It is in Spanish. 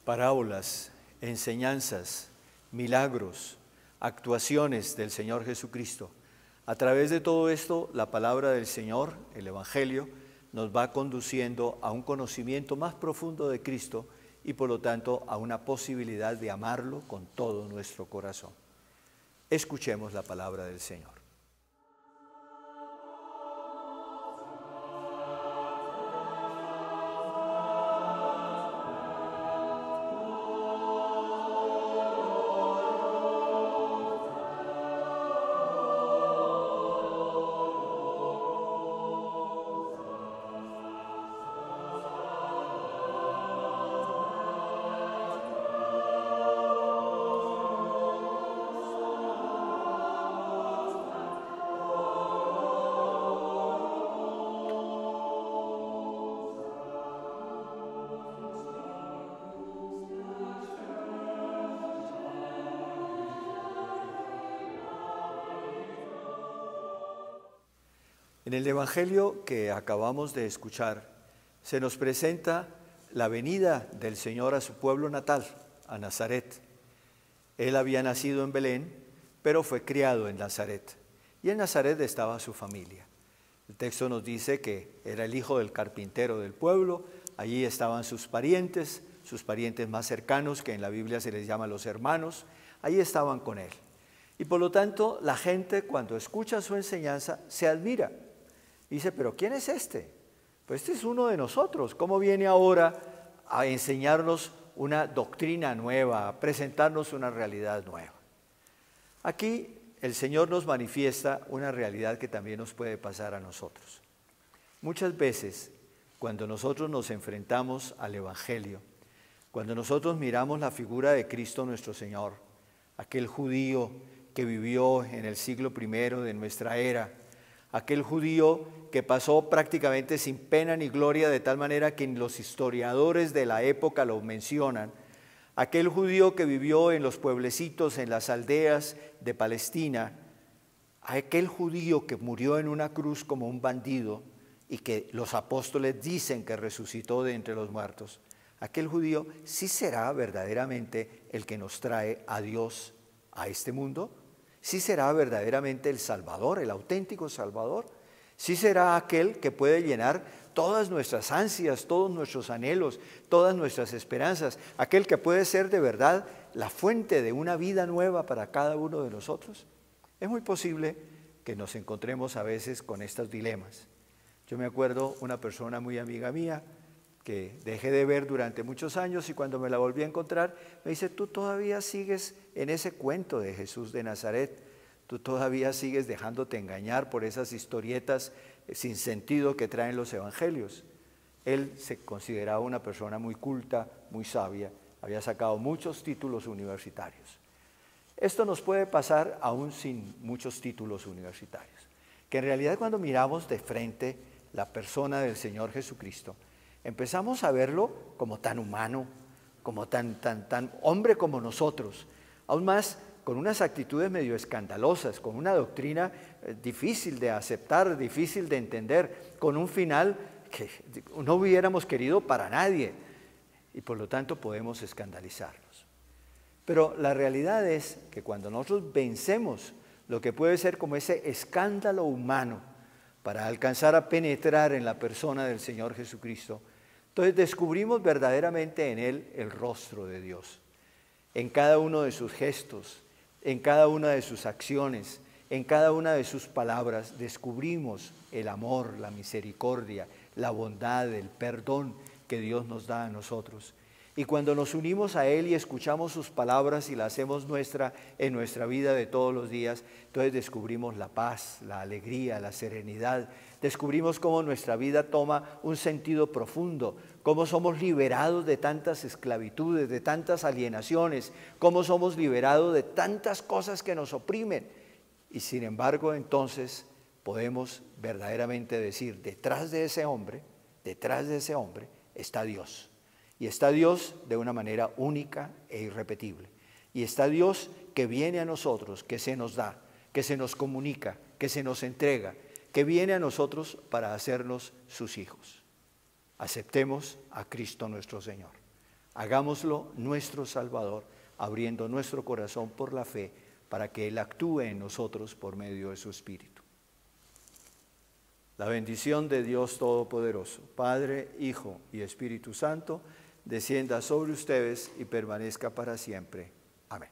parábolas, enseñanzas, milagros, actuaciones del Señor Jesucristo. A través de todo esto, la palabra del Señor, el Evangelio, nos va conduciendo a un conocimiento más profundo de Cristo y por lo tanto a una posibilidad de amarlo con todo nuestro corazón. Escuchemos la palabra del Señor. En el Evangelio que acabamos de escuchar, se nos presenta la venida del Señor a su pueblo natal, a Nazaret. Él había nacido en Belén, pero fue criado en Nazaret. Y en Nazaret estaba su familia. El texto nos dice que era el hijo del carpintero del pueblo, allí estaban sus parientes más cercanos, que en la Biblia se les llama los hermanos, allí estaban con él. Y por lo tanto, la gente cuando escucha su enseñanza se admira. Dice, pero ¿quién es este? Pues este es uno de nosotros. ¿Cómo viene ahora a enseñarnos una doctrina nueva, a presentarnos una realidad nueva? Aquí el Señor nos manifiesta una realidad que también nos puede pasar a nosotros. Muchas veces, cuando nosotros nos enfrentamos al Evangelio, cuando nosotros miramos la figura de Cristo nuestro Señor, aquel judío que vivió en el siglo I de nuestra era, aquel judío que pasó prácticamente sin pena ni gloria, de tal manera que los historiadores de la época lo mencionan, aquel judío que vivió en los pueblecitos, en las aldeas de Palestina, aquel judío que murió en una cruz como un bandido y que los apóstoles dicen que resucitó de entre los muertos, aquel judío sí será verdaderamente el que nos trae a Dios a este mundo. ¿Sí será verdaderamente el Salvador, el auténtico Salvador? ¿Sí será aquel que puede llenar todas nuestras ansias, todos nuestros anhelos, todas nuestras esperanzas? ¿Aquel que puede ser de verdad la fuente de una vida nueva para cada uno de nosotros? Es muy posible que nos encontremos a veces con estos dilemas. Yo me acuerdo una persona muy amiga mía que dejé de ver durante muchos años y cuando me la volví a encontrar me dice, tú todavía sigues en ese cuento de Jesús de Nazaret, tú todavía sigues dejándote engañar por esas historietas sin sentido que traen los evangelios. Él se consideraba una persona muy culta, muy sabia, había sacado muchos títulos universitarios. Esto nos puede pasar aún sin muchos títulos universitarios, que en realidad cuando miramos de frente la persona del Señor Jesucristo, empezamos a verlo como tan humano, como tan hombre como nosotros, aún más con unas actitudes medio escandalosas, con una doctrina difícil de aceptar, difícil de entender, con un final que no hubiéramos querido para nadie y por lo tanto podemos escandalizarnos. Pero la realidad es que cuando nosotros vencemos lo que puede ser como ese escándalo humano para alcanzar a penetrar en la persona del Señor Jesucristo, entonces descubrimos verdaderamente en Él el rostro de Dios, en cada uno de sus gestos, en cada una de sus acciones, en cada una de sus palabras, descubrimos el amor, la misericordia, la bondad, el perdón que Dios nos da a nosotros. Y cuando nos unimos a Él y escuchamos sus palabras y la hacemos nuestra en nuestra vida de todos los días, entonces descubrimos la paz, la alegría, la serenidad. Descubrimos cómo nuestra vida toma un sentido profundo, cómo somos liberados de tantas esclavitudes, de tantas alienaciones, cómo somos liberados de tantas cosas que nos oprimen. Y sin embargo, entonces podemos verdaderamente decir, detrás de ese hombre está Dios. Y está Dios de una manera única e irrepetible. Y está Dios que viene a nosotros, que se nos da, que se nos comunica, que se nos entrega, que viene a nosotros para hacernos sus hijos. Aceptemos a Cristo nuestro Señor. Hagámoslo nuestro Salvador, abriendo nuestro corazón por la fe para que Él actúe en nosotros por medio de su Espíritu. La bendición de Dios Todopoderoso, Padre, Hijo y Espíritu Santo, descienda sobre ustedes y permanezca para siempre. Amén.